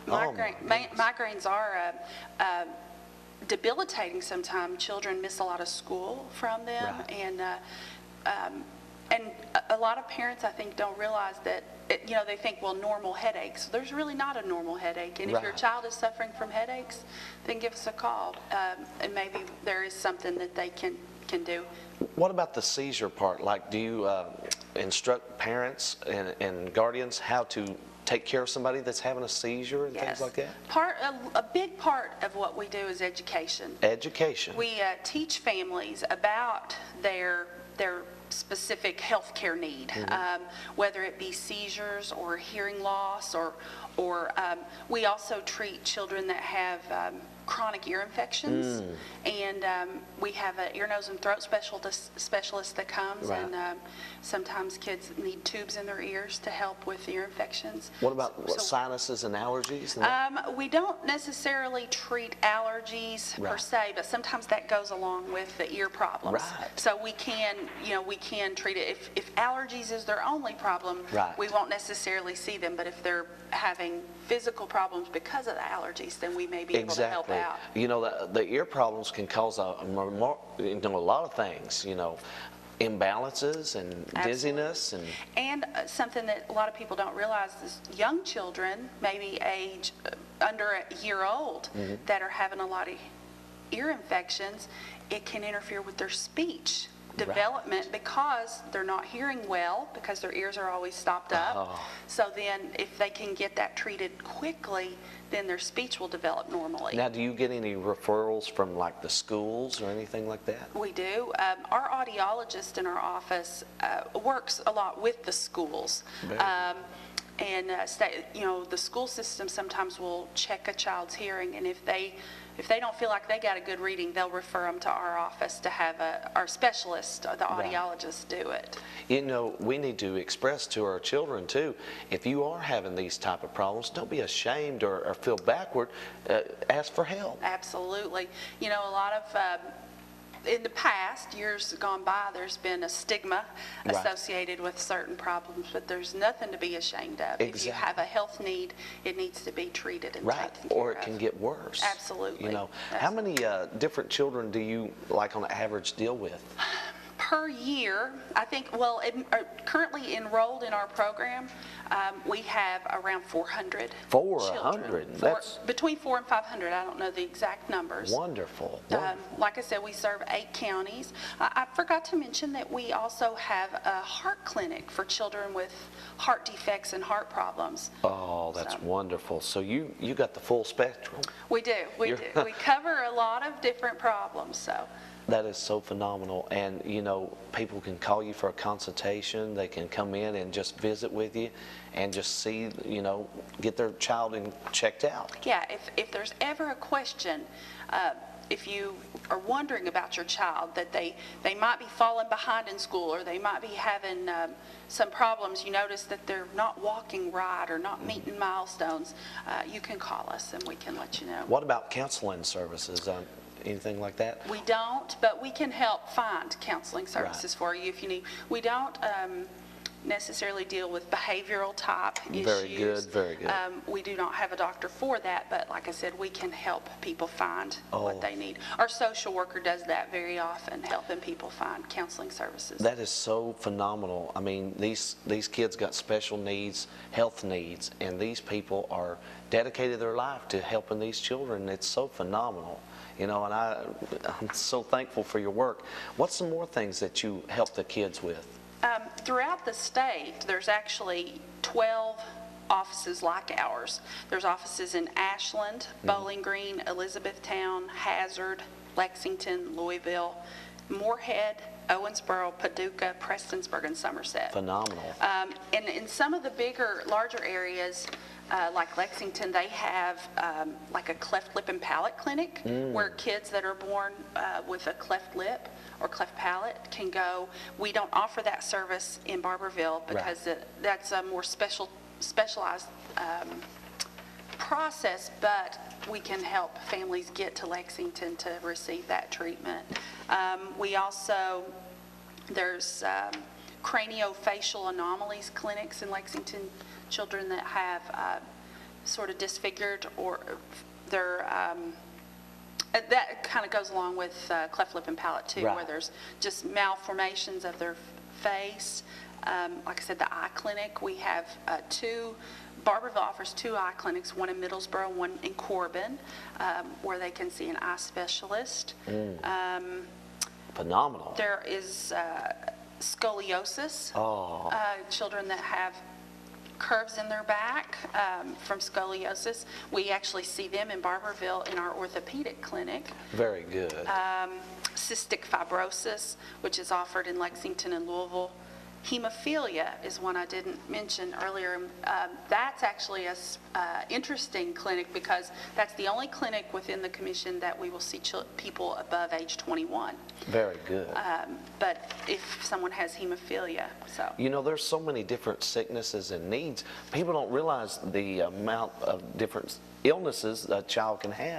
Migraines are debilitating sometimes. Children miss a lot of school from them, right. And a lot of parents, I think, don't realize that, they think, well, normal headaches. There's really not a normal headache. And if your child is suffering from headaches, then give us a call. And maybe there is something that they can do. What about the seizure part? Like, do you instruct parents and guardians how to take care of somebody that's having a seizure and things like that? A big part of what we do is education. Education. We teach families about their specific health care need, whether it be seizures or hearing loss, or we also treat children that have chronic ear infections, and we have an ear, nose, and throat specialist that comes, and sometimes kids need tubes in their ears to help with ear infections. What about sinuses and allergies? We don't necessarily treat allergies per se, but sometimes that goes along with the ear problems. So we can treat it. If allergies is their only problem, we won't necessarily see them, but if they're having physical problems because of the allergies, then we may be able to help out. The ear problems can cause a lot of things, imbalances and dizziness. And something that a lot of people don't realize is young children, maybe age under a year old, that are having a lot of ear infections, it can interfere with their speech development because they're not hearing well, because their ears are always stopped up. So then if they can get that treated quickly, then their speech will develop normally. Now, do you get any referrals from like the schools or anything like that? We do. Our audiologist in our office works a lot with the schools. And the school system sometimes will check a child's hearing, and if they don't feel like they got a good reading, they'll refer them to our office to have our specialist, the audiologist, do it. We need to express to our children too, if you are having these type of problems, don't be ashamed or feel backward. Ask for help. Absolutely. A lot of in the past, years gone by, there's been a stigma associated with certain problems, but there's nothing to be ashamed of. If you have a health need, it needs to be treated and taken care or it can get worse. Absolutely. How many different children do you, like, on average, deal with? Per year, I think, currently enrolled in our program, we have around 400 400? That's between 400 and 500. I don't know the exact numbers. Wonderful. Like I said, we serve 8 counties. I forgot to mention that we also have a heart clinic for children with heart defects and heart problems. Oh, that's wonderful. So you got the full spectrum. We do. We do. We cover a lot of different problems. So. That is so phenomenal. And people can call you for a consultation. They can come in and just visit with you and just see, get their child checked out. Yeah, if there's ever a question, if you are wondering about your child, that they might be falling behind in school, or they might be having some problems, you notice that they're not walking right or not meeting milestones, you can call us and we can let you know. What about counseling services? Anything like that? We don't, but we can help find counseling services for you if you need. We don't necessarily deal with behavioral type issues. Very good, very good. We do not have a doctor for that, but like I said, we can help people find what they need. Our social worker does that very often, helping people find counseling services. That is so phenomenal. I mean, these kids got special needs, health needs, and these people are dedicated their life to helping these children. It's so phenomenal. And I'm so thankful for your work. What's some more things that you help the kids with? Throughout the state, there's actually 12 offices like ours. There's offices in Ashland, Bowling Green, Elizabethtown, Hazard, Lexington, Louisville, Moorhead, Owensboro, Paducah, Prestonsburg, and Somerset. Phenomenal. And in some of the larger areas, like Lexington, they have like a cleft lip and palate clinic where kids that are born with a cleft lip or cleft palate can go. We don't offer that service in Barberville because that's a more specialized process, but we can help families get to Lexington to receive that treatment. We also, there's craniofacial anomalies clinics in Lexington, children that have sort of disfigured, or they're, that kind of goes along with cleft lip and palate too, Right. where there's just malformations of their face. Like I said, the eye clinic, we have Barberville offers 2 eye clinics, one in Middlesboro, one in Corbin, where they can see an eye specialist. Phenomenal. There is scoliosis, Oh. children that have curves in their back from scoliosis. We actually see them in Barberville in our orthopedic clinic. Very good. Cystic fibrosis, which is offered in Lexington and Louisville. Hemophilia is one I didn't mention earlier. That's actually an interesting clinic because that's the only clinic within the commission that we will see people above age 21. Very good. But if someone has hemophilia, so. You know, there's so many different sicknesses and needs. People don't realize the amount of different illnesses a child can have.